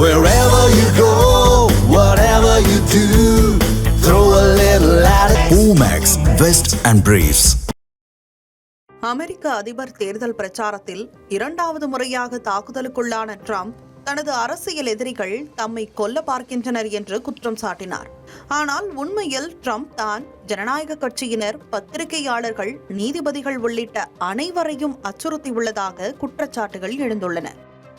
Wherever you go, whatever you do, throw a little at it. Omax, Vest and Briefs. அமெரிக்க அதிபர் தேர்தல் பிரச்சாரத்தில் இரண்டாவது முறையாக தாக்குதலுக்குள்ளான ட்ரம்ப் தனது அரசியல் எதிரிகள் தம்மை கொல்ல பார்க்கின்றனர் என்று குற்றம் சாட்டினார். ஆனால் உண்மையில் ட்ரம்ப் தான் ஜனநாயக கட்சியினர், பத்திரிகையாளர்கள், நீதிபதிகள் உள்ளிட்ட அனைவரையும் அச்சுறுத்தியுள்ளதாக குற்றச்சாட்டுகள் எழுந்துள்ளன.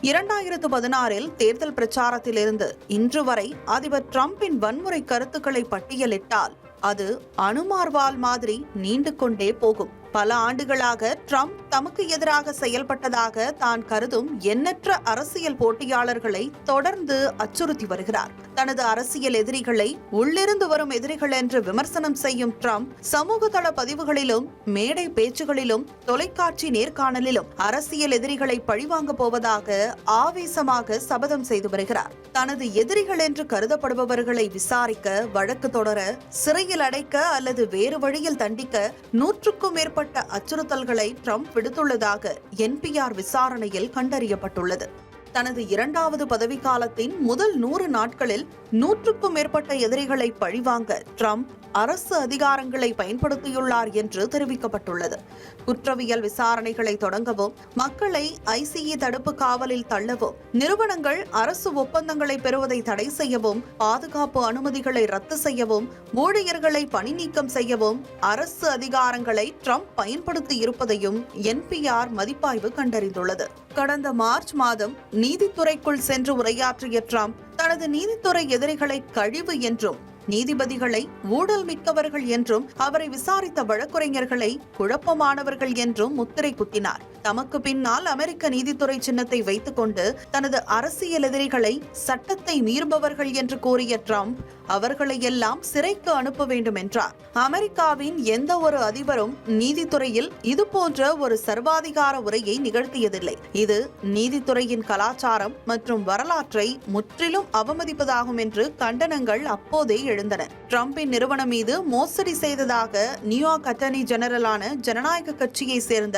2016 தேர்தல் பிரச்சாரத்திலிருந்து இன்று வரை அதிபர் டிரம்பின் வன்முறை கருத்துக்களை பட்டியலிட்டால் அது அணுமார்வால் மாதிரி நீண்டு கொண்டே போகும். பல ஆண்டுகளாக ட்ரம்ப் தமக்கு எதிராக செயல்பட்டதாக தான் கருதும் எண்ணற்ற அரசியல் போட்டியாளர்களை தொடர்ந்து அச்சுறுத்தி வருகிறார். தனது அரசியல் எதிரிகளை உள்ளிருந்து வரும் எதிரிகள் என்று விமர்சனம் செய்யும் ட்ரம்ப் சமூக தள பதிவுகளிலும், மேடை பேச்சுகளிலும், தொலைக்காட்சி நேர்காணலிலும் அரசியல் எதிரிகளை பழிவாங்க போவதாக ஆவேசமாக சபதம் செய்து வருகிறார். தனது எதிரிகள் என்று கருதப்படுபவர்களை விசாரிக்க, வழக்கு தொடர, சிறையில் அடைக்க அல்லது வேறு வழியில் தண்டிக்க 100க்கும் மேற்பட்ட அச்சுறுத்தல்களை ட்ரம்ப் விடுத்துள்ளதாக NPR விசாரணையில் கண்டறியப்பட்டுள்ளது. தனது இரண்டாவது பதவிக்காலத்தின் முதல் 100 நாட்களில் 100க்கும் மேற்பட்ட எதிரிகளை பழிவாங்க ட்ரம்ப் அரசு அதிகாரங்களை பயன்படுத்தியுள்ளார் என்று தெரிவிக்கப்பட்டுள்ளது. குற்றவியல் விசாரணைகளை தொடங்கவும், மக்களை ICE தடுப்பு காவலில் தள்ளவும், நிறுவனங்கள் அரசு ஒப்பந்தங்களை பெறுவதை தடை செய்யவும், பாதுகாப்பு அனுமதிகளை ரத்து செய்யவும், ஊழியர்களை பணி நீக்கம் செய்யவும் அரசு அதிகாரங்களை ட்ரம்ப் பயன்படுத்தி இருப்பதையும் NPR மதிப்பாய்வு கண்டறிந்துள்ளது. கடந்த மார்ச் மாதம் நீதித்துறைக்குள் சென்று உரையாற்றிய ட்ரம்ப் தனது நீதித்துறை எதிரிகளை கழிவு என்றும், நீதிபதிகளை ஊழல் மிக்கவர்கள் என்றும், அவரை விசாரித்த வழக்குரைஞர்களை குழப்பமானவர்கள் என்றும் முத்திரை குத்தினார். தமக்கு பின்னால் அமெரிக்க நீதித்துறை சின்னத்தை வைத்துக் கொண்டு தனது அரசியல் எதிரிகளை சட்டத்தை மீறுபவர்கள் என்று கூறிய ட்ரம்ப் அவர்களை எல்லாம் சிறைக்கு அனுப்ப வேண்டும் என்றார். அமெரிக்காவின் எந்த ஒரு அதிபரும் நீதித்துறையில் இதுபோன்ற ஒரு சர்வாதிகார உரையை நிகழ்த்தியதில்லை. இது நீதித்துறையின் கலாச்சாரம் மற்றும் வரலாற்றை முற்றிலும் அவமதிப்பதாகும் என்று கண்டனங்கள் அப்போதே எழுந்தன. ட்ரம்பின் நிறுவனம் மீது மோசடி செய்ததாக நியூயார்க் அட்டர்னி ஜெனரலான ஜனநாயக கட்சியை சேர்ந்த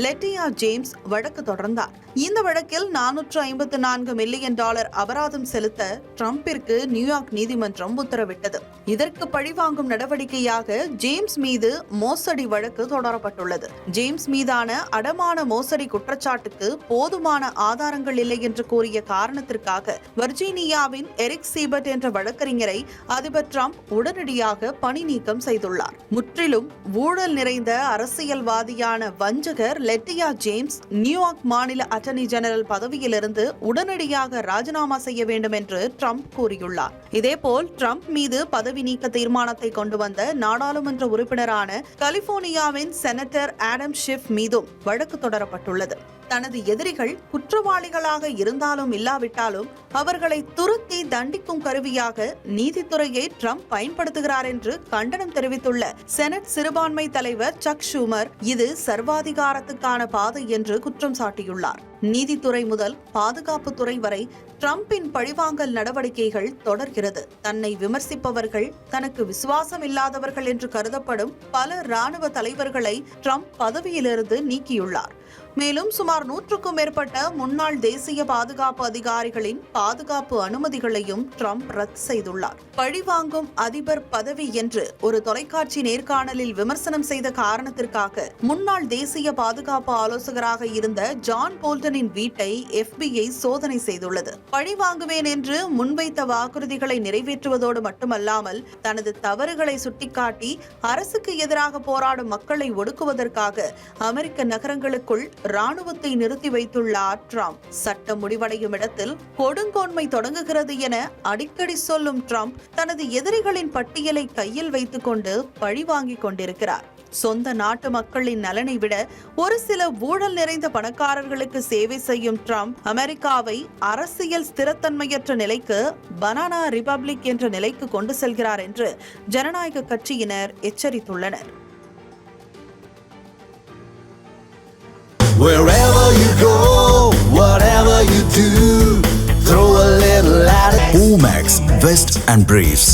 லெட்டியா ஜேம்ஸ் வழக்கு தொடர்ந்தார். இந்த வழக்கில் $454 மில்லியன் அபராதம் செலுத்த ட்ரம்பிற்கு நியூயார்க் நீதிமன்றம் உத்தரவிட்டது. இதற்கு பழிவாங்கும் நடவடிக்கையாக ஜேம்ஸ் மீது மோசடி வழக்கு தொடரப்பட்டுள்ளது. ஜேம்ஸ் மீதான அடமான மோசடி குற்றச்சாட்டுக்கு போதுமான ஆதாரங்கள் இல்லை என்று கூறிய காரணத்திற்காக வர்ஜீனியாவின் எரிக் சீபர்ட் என்ற வழக்கறிஞரை அதிபர் ட்ரம்ப் உடனடியாக பணி நீக்கம் செய்துள்ளார். முற்றிலும் ஊழல் நிறைந்த அரசியல்வாதியான வஞ்சகர் லெட்டியா ஜேம்ஸ் நியூயார்க் மாநில அட்டர்னி ஜெனரல் பதவியிலிருந்து உடனடியாக ராஜினாமா செய்ய வேண்டும் என்று ட்ரம்ப் கூறியுள்ளார். இதேபோல் ட்ரம்ப் மீது பதவி நீக்க தீர்மானத்தை கொண்டு வந்த நாடாளுமன்ற உறுப்பினரான கலிபோர்னியாவின் செனட்டர் ஆடம் ஷிஃப் மீதும் வழக்கு தொடரப்பட்டுள்ளது. தனது எதிரிகள் குற்றவாளிகளாக இருந்தாலும் இல்லாவிட்டாலும் அவர்களை துரத்தி தண்டிக்கும் கருவியாக நீதித்துறையை ட்ரம்ப் பயன்படுத்துகிறார் என்று கண்டனம் தெரிவித்துள்ள செனட் சிறுபான்மை தலைவர் சக் ஷூமர் இது சர்வாதிகாரத்துக்கான பாதை என்று குற்றம் சாட்டியுள்ளார். நீதித்துறை முதல் பாதுகாப்புத்துறை வரை ட்ரம்பின் பழிவாங்கல் நடவடிக்கைகள் தொடர்கிறது. தன்னை விமர்சிப்பவர்கள், தனக்கு விசுவாசம் இல்லாதவர்கள் என்று கருதப்படும் பல ராணுவ தலைவர்களை ட்ரம்ப் பதவியிலிருந்து நீக்கியுள்ளார். மேலும் சுமார் 100க்கும் மேற்பட்ட முன்னாள் தேசிய பாதுகாப்பு அதிகாரிகளின் பாதுகாப்பு அனுமதிகளையும் ட்ரம்ப் ரத்து செய்துள்ளார். பழிவாங்கும் அதிபர் பதவி என்று ஒரு தொலைக்காட்சி நேர்காணலில் விமர்சனம் செய்த காரணத்திற்காக முன்னாள் தேசிய பாதுகாப்பு ஆலோசகராக இருந்த ஜான் போல்டனின் வீட்டை FBI சோதனை செய்துள்ளது. பழிவாங்குவேன் என்று முன்வைத்த வாக்குறுதிகளை நிறைவேற்றுவதோடு மட்டுமல்லாமல் தனது தவறுகளை சுட்டிக்காட்டி அரசுக்கு எதிராக போராடும் மக்களை ஒடுக்குவதற்காக அமெரிக்க நகரங்களுக்குள் ராணுவத்தை நிறுத்தி வைத்துள்ளார் ட்ரம்ப். சட்டம் முடிவடையும் இடத்தில் கொடுங்கோன்மை தொடங்குகிறது என அடிக்கடி சொல்லும் ட்ரம்ப் தனது எதிரிகளின் பட்டியலை கையில் வைத்துக் கொண்டு பழி வாங்கிக் கொண்டிருக்கிறார். சொந்த நாட்டு மக்களின் நலனை விட ஒரு சில ஊழல் நிறைந்த பணக்காரர்களுக்கு சேவை செய்யும் ட்ரம்ப் அமெரிக்காவை அரசியல் ஸ்திரத்தன்மையற்ற நிலைக்கு, பனானா ரிபப்ளிக் என்ற நிலைக்கு கொண்டு செல்கிறார் என்று ஜனநாயக கட்சியினர் எச்சரித்துள்ளனர். Wherever you go, whatever you do, throw a little at it. Omax, Vest and Briefs.